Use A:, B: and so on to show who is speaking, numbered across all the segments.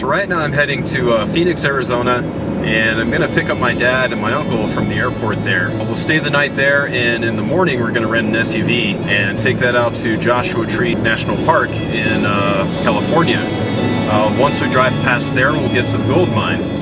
A: So right now I'm heading to Phoenix, Arizona, and I'm going to pick up my dad and my uncle from the airport there. We'll stay the night there, and in the morning we're going to rent an SUV and take that out to Joshua Tree National Park in California. Once we drive past there, we'll get to the gold mine.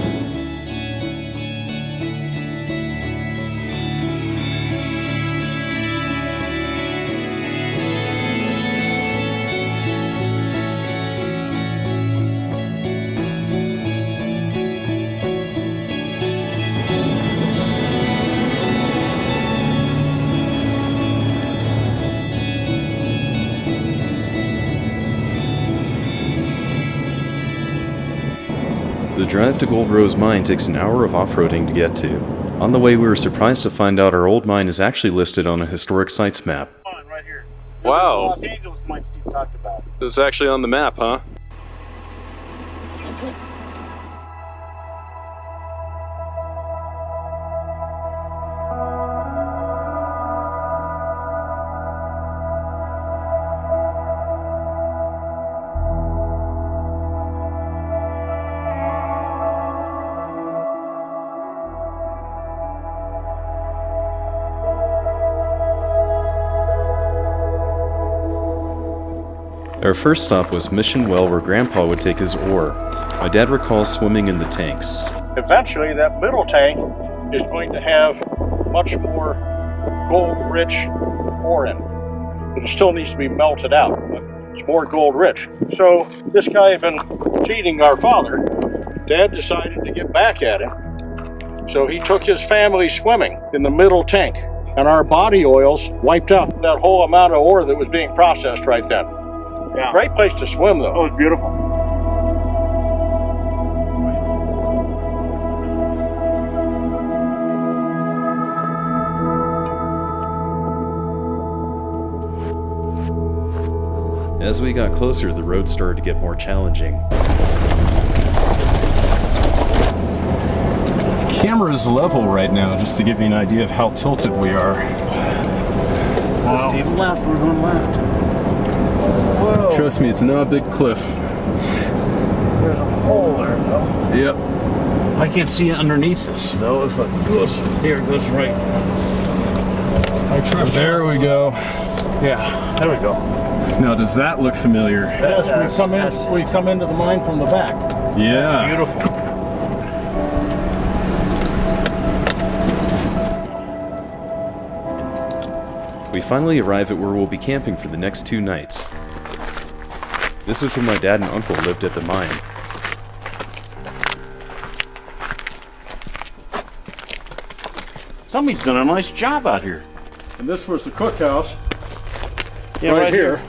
B: The drive to Gold Rose Mine takes an hour of off-roading to get to. On the way, we were surprised to find out our old mine is actually listed on a historic sites map.
C: Right here.
B: Wow.
C: Los Angeles mine Steve talked about.
B: This is actually on the map, huh? Our first stop was Mission Well, where Grandpa would take his ore. My dad recalls swimming in the tanks.
C: Eventually, that middle tank is going to have much more gold-rich ore in it. It still needs to be melted out, but it's more gold-rich. So this guy had been cheating our father. Dad decided to get back at him. So he took his family swimming in the middle tank, and our body oils wiped out that whole amount of ore that was being processed right then. Yeah. Great place to swim, though. Oh, it was beautiful.
B: As we got closer, the road started to get more challenging.
D: Camera's level right now, just to give you an idea of how tilted we are.
C: Wow. Steve, left. We're going left. Whoa.
D: Trust me, it's not a big cliff.
C: There's a hole there, though.
D: Yep.
C: I can't see it underneath this, though. If it goes here, it goes right. I trust
D: There we go.
C: Yeah, there we go.
D: Now, does that look familiar?
C: Yes, we come into the mine from the back.
D: Yeah.
C: Beautiful.
B: We finally arrive at where we'll be camping for the next 2 nights. This is where my dad and uncle lived at the mine.
C: Somebody's done a nice job out here.
E: And this was the cookhouse.
C: Yeah,
E: right here.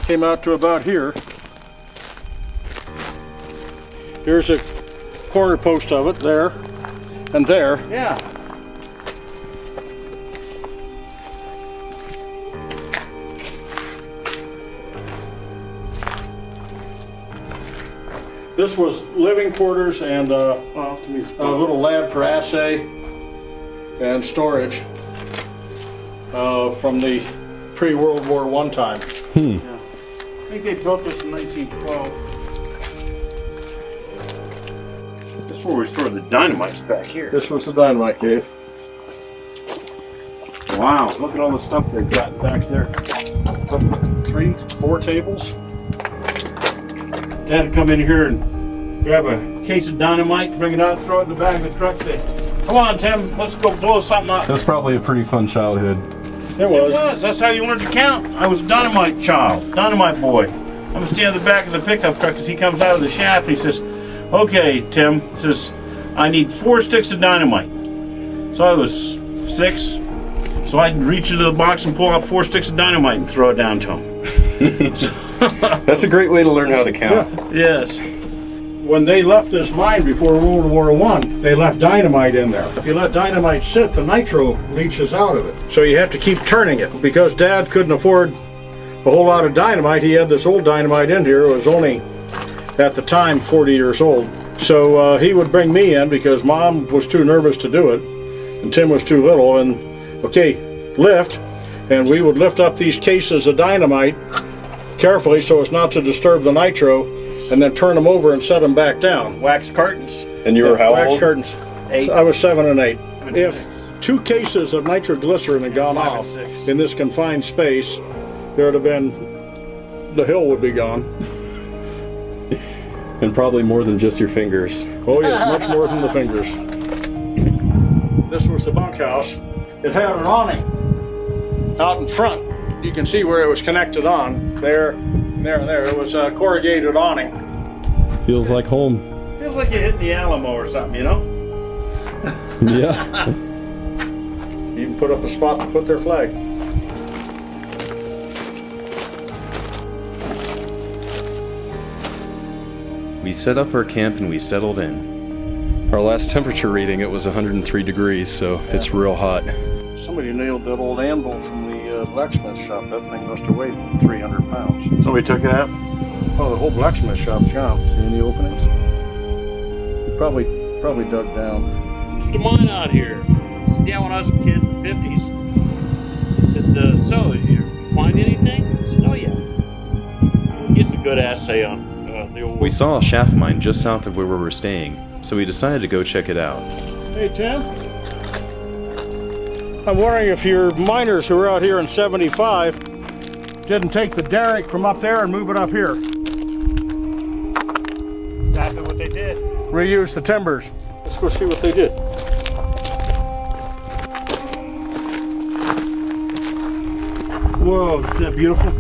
E: Came out to about here. Here's a corner post of it, there, and there.
C: Yeah.
E: This was living quarters and a little lab for assay and storage from the pre-World War I time.
C: Yeah. I think they built this in 1912. That's where we stored the dynamites back here.
E: This was the dynamite cave.
C: Wow, look at all the stuff they've got back there.
E: 3, 4 tables.
C: Dad would come in here and grab a case of dynamite, bring it out, throw it in the back of the truck, say, "Come on, Tim, let's go blow something up."
D: That's probably a pretty fun childhood.
E: It was.
C: That's how you learned to count. I was a dynamite child, dynamite boy. I'm standing at the back of the pickup truck as he comes out of the shaft and he says, "Okay, Tim," he says, "I need 4 sticks of dynamite." So I was 6. So I'd reach into the box and pull out 4 sticks of dynamite and throw it down to him.
B: That's a great way to learn how to count.
C: Yes.
E: When they left this mine before World War I, they left dynamite in there. If you let dynamite sit, the nitro leaches out of it. So you have to keep turning it. Because Dad couldn't afford a whole lot of dynamite, he had this old dynamite in here. It was only, at the time, 40 years old. So he would bring me in because Mom was too nervous to do it, and Tim was too little, and okay, lift, and we would lift up these cases of dynamite carefully so as not to disturb the nitro, and then turn them over and set them back down.
C: Wax curtains.
D: And you were how
E: Wax
D: old?
E: curtains.
C: 8.
E: I was 7 and 8. If 2 cases of nitroglycerin had gone
C: 5 and
E: off
C: 6.
E: in this confined space, there would have been, the hill would be gone.
B: And probably more than just your fingers.
E: Oh yes, much more than the fingers. This was the bunkhouse. It had an awning out in front. You can see where it was connected on. There, there, and there. It was a corrugated awning.
B: Feels like home.
C: Feels like you're hitting the Alamo or something, you know?
B: Yeah.
E: You can put up a spot to put their flag.
B: We set up our camp and we settled in. Our last temperature reading, it was 103 degrees, so it's real hot.
E: Somebody nailed that old anvil from the blacksmith shop. That thing must have weighed 300 pounds.
C: Somebody took it out?
E: Oh, the whole blacksmith shop's gone. See any openings? You probably dug down.
F: It's Des Moines out here. He said, yeah, when I was a kid in the 50s. He said, so, did you find anything? I said, oh, yeah. We're getting a good assay on the old...
B: We saw a shaft mine just south of where we were staying, so we decided to go check it out.
E: Hey, Tim. I'm wondering if your miners who were out here in 75 didn't take the derrick from up there and move it up here.
C: Exactly what they did.
E: Reuse the timbers. Let's go see what they did. Whoa, isn't that beautiful?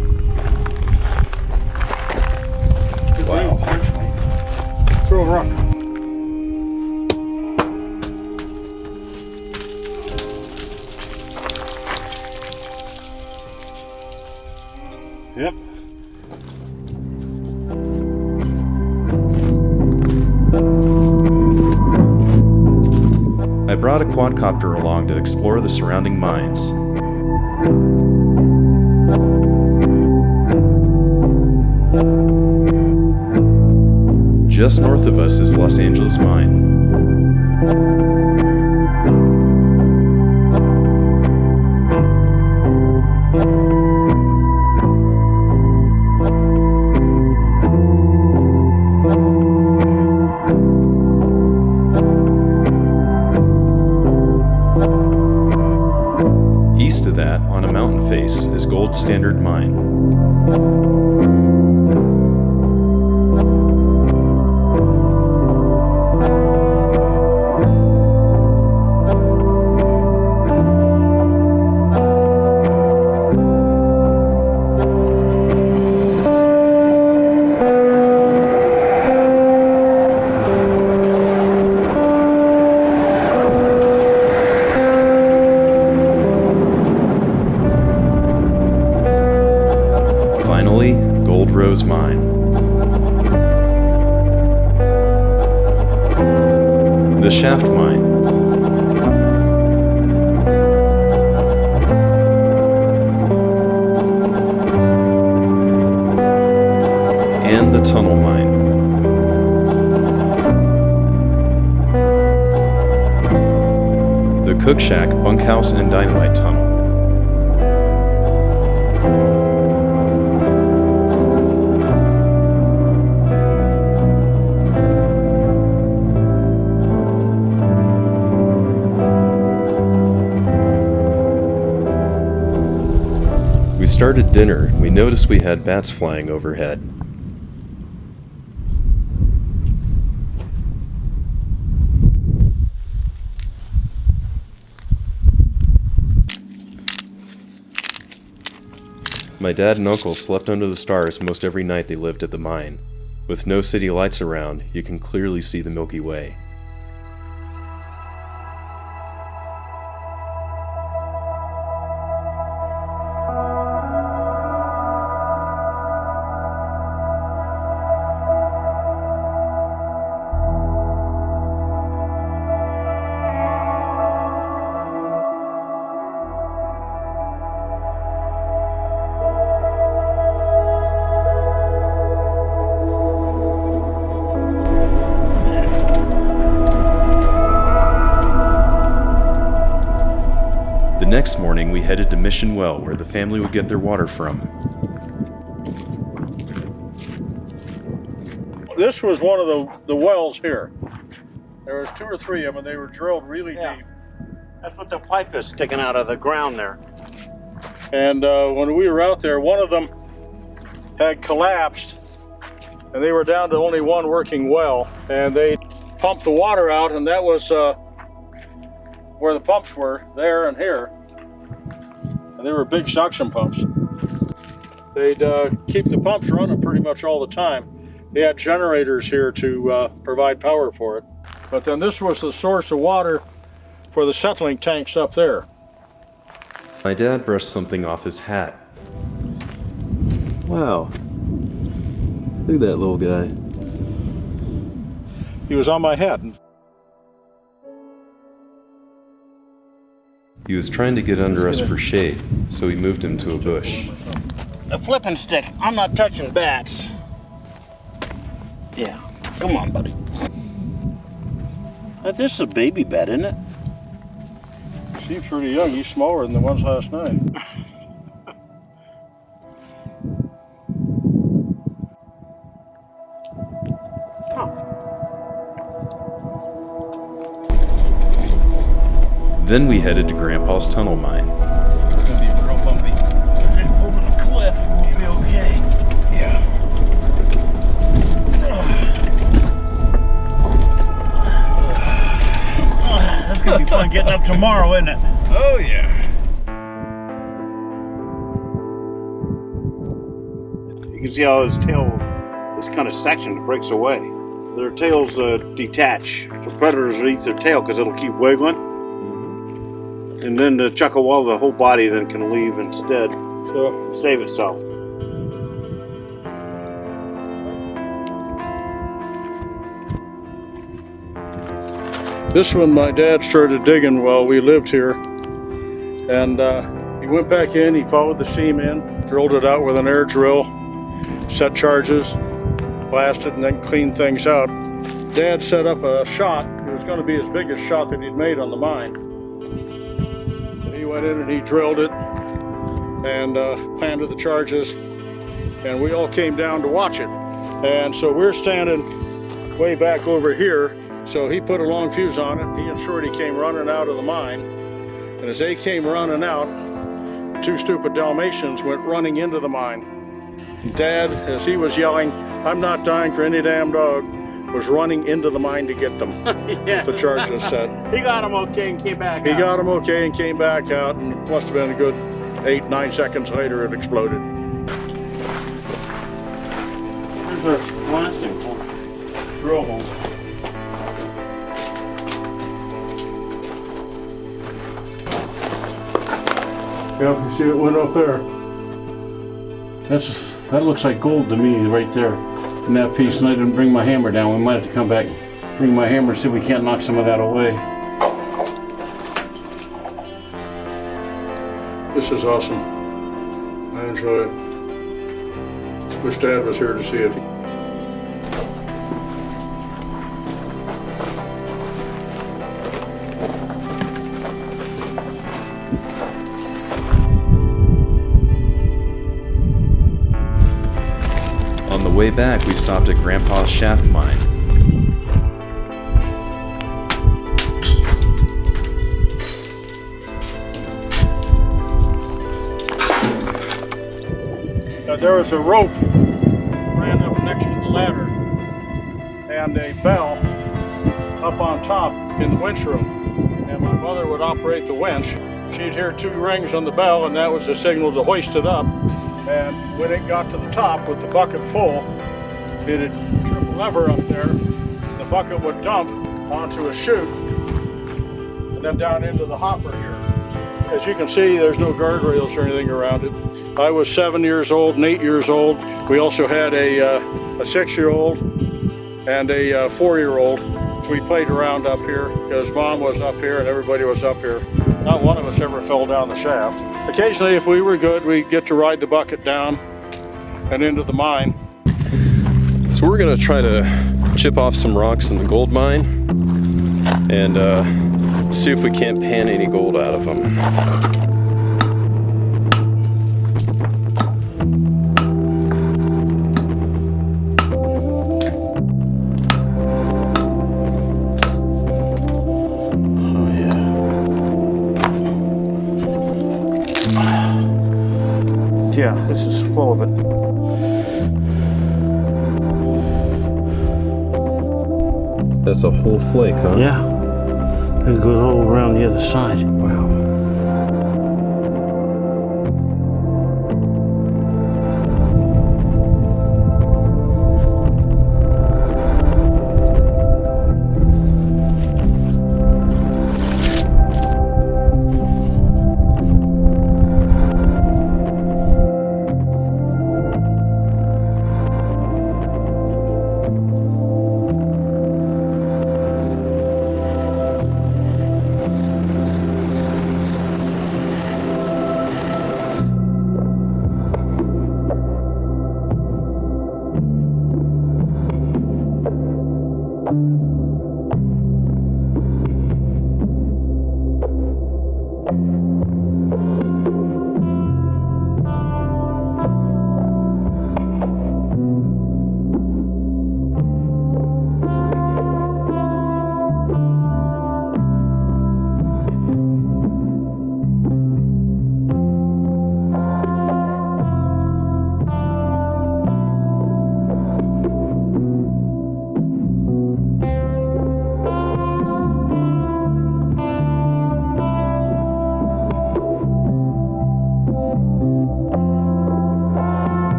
C: Wow.
E: Throw a rock.
C: Yep.
B: I brought a quadcopter along to explore the surrounding mines. Just north of us is Los Angeles Mine. East of that, on a mountain face, is Gold Standard Mine. Finally, Gold Rose Mine. The Shaft Mine. And the Tunnel Mine. The Cook Shack, Bunkhouse, and Dynamite Tunnel. We started dinner, and we noticed we had bats flying overhead. My dad and uncle slept under the stars most every night they lived at the mine. With no city lights around, you can clearly see the Milky Way. The next morning, we headed to Mission Well, where the family would get their water from.
C: this was one of the wells here. There was 2 or 3 of them, and they were drilled really deep.
F: That's what the pipe is sticking out of the ground there.
C: And when we were out there, one of them had collapsed, and they were down to only one working well. And they pumped the water out, and that was where the pumps were, there and here. And they were big suction pumps. They'd keep the pumps running pretty much all the time. They had generators here to provide power for it. But then this was the source of water for the settling tanks up there.
B: My dad brushed something off his hat. Wow. Look at that little guy.
C: He was on my head.
B: He was trying to get under us for shade, so we moved him to a bush.
F: A flipping stick. I'm not touching bats. Yeah. Come on, buddy. This is a baby bat, isn't it?
C: Seems pretty young. He's smaller than the ones last night.
B: Then we headed to Grandpa's tunnel mine.
A: It's gonna be real bumpy.
F: Over the cliff. We'll be okay.
A: Yeah.
F: That's gonna be fun getting up tomorrow, isn't it?
A: Oh yeah.
F: You can see how his tail is kind of sectioned, it breaks away. Their tails detach. So predators will eat their tail because it'll keep wiggling. And then the chuckawalla, the whole body then can leave instead. So save itself.
C: This one my dad started digging while we lived here. And he went back in, he followed the seam in, drilled it out with an air drill, set charges, blasted, and then cleaned things out. Dad set up a shot. It was going to be his biggest shot that he'd made on the mine. He went in and he drilled it and planted the charges, and we all came down to watch it. And so we're standing way back over here. So he put a long fuse on it. He and Shorty came running out of the mine, and as they came running out, 2 stupid Dalmatians went running into the mine. Dad, as he was yelling, "I'm not dying for any damn dog," was running into the mine to get them.
F: Yes.
C: The charges said.
F: He got him okay and came back
C: He
F: out.
C: got him okay and came back out, and it must have been a good 8-9 seconds later it exploded.
F: There's our blasting hole. Drill hole.
C: Yep, you see it went up there. That looks like gold to me right there in that piece, and I didn't bring my hammer down. We might have to come back, bring my hammer, see if we can't knock some of that away. This is awesome. I enjoy it. Wish Dad was here to see it.
B: On the way back, we stopped at Grandpa's shaft mine.
C: There was a rope ran up next to the ladder and a bell up on top in the winch room. And my mother would operate the winch. She'd hear 2 rings on the bell, and that was the signal to hoist it up. And when it got to the top with the bucket full, it'd trip a lever up there. The bucket would dump onto a chute and then down into the hopper here. As you can see, there's no guardrails or anything around it. I was 7 years old and 8 years old. We also had a 6-year-old and a 4-year-old. So we played around up here because Mom was up here and everybody was up here. Not one of us ever fell down the shaft. Occasionally, if we were good, we'd get to ride the bucket down and into the mine.
B: So we're gonna try to chip off some rocks in the gold mine and see if we can't pan any gold out of them.
F: Yeah, this is full of it.
D: That's a whole flake, huh?
F: Yeah. It goes all around the other side.
D: Wow.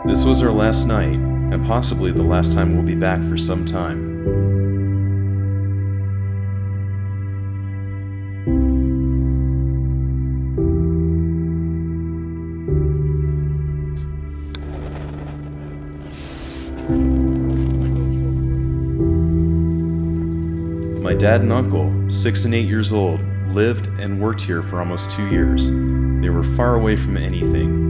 B: This was our last night, and possibly the last time we'll be back for some time. My dad and uncle, 6 and 8 years old, lived and worked here for almost 2 years. They were far away from anything.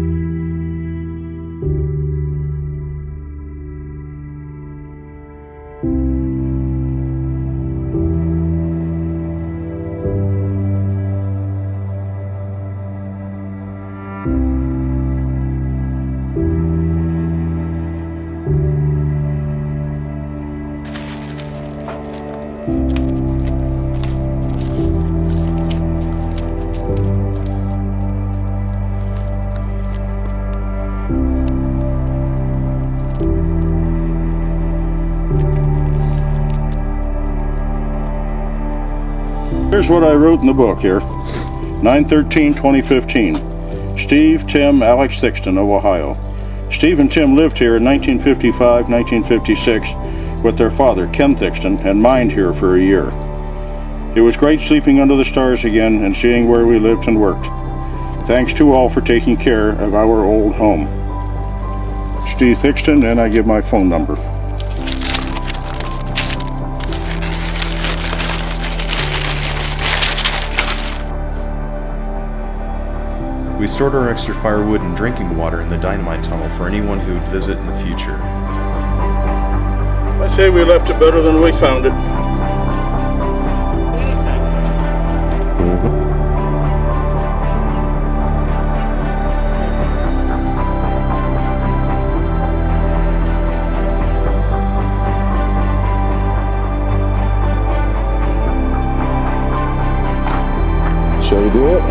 C: Here's what I wrote in the book here. 9/13/2015. Steve, Tim, Alex Thixton of Ohio. Steve and Tim lived here in 1955, 1956 with their father, Ken Thixton, and mined here for a year. It was great sleeping under the stars again and seeing where we lived and worked. Thanks to all for taking care of our old home. Steve Thixton, and I give my phone number.
B: We stored our extra firewood and drinking water in the dynamite tunnel for anyone who would visit in the future.
C: I say we left it better than we found it.
D: Shall we do it?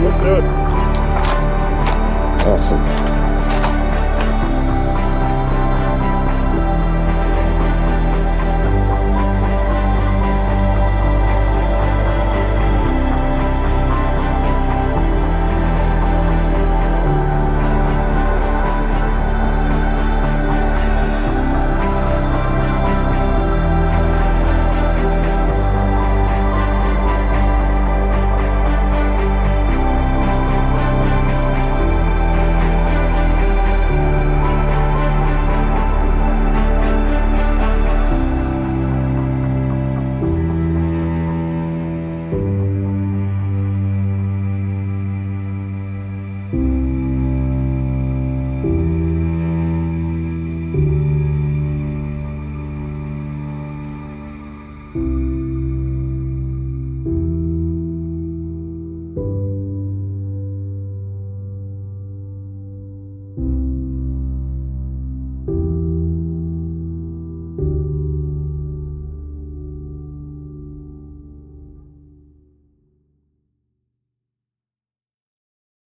C: Let's do it.
D: Awesome.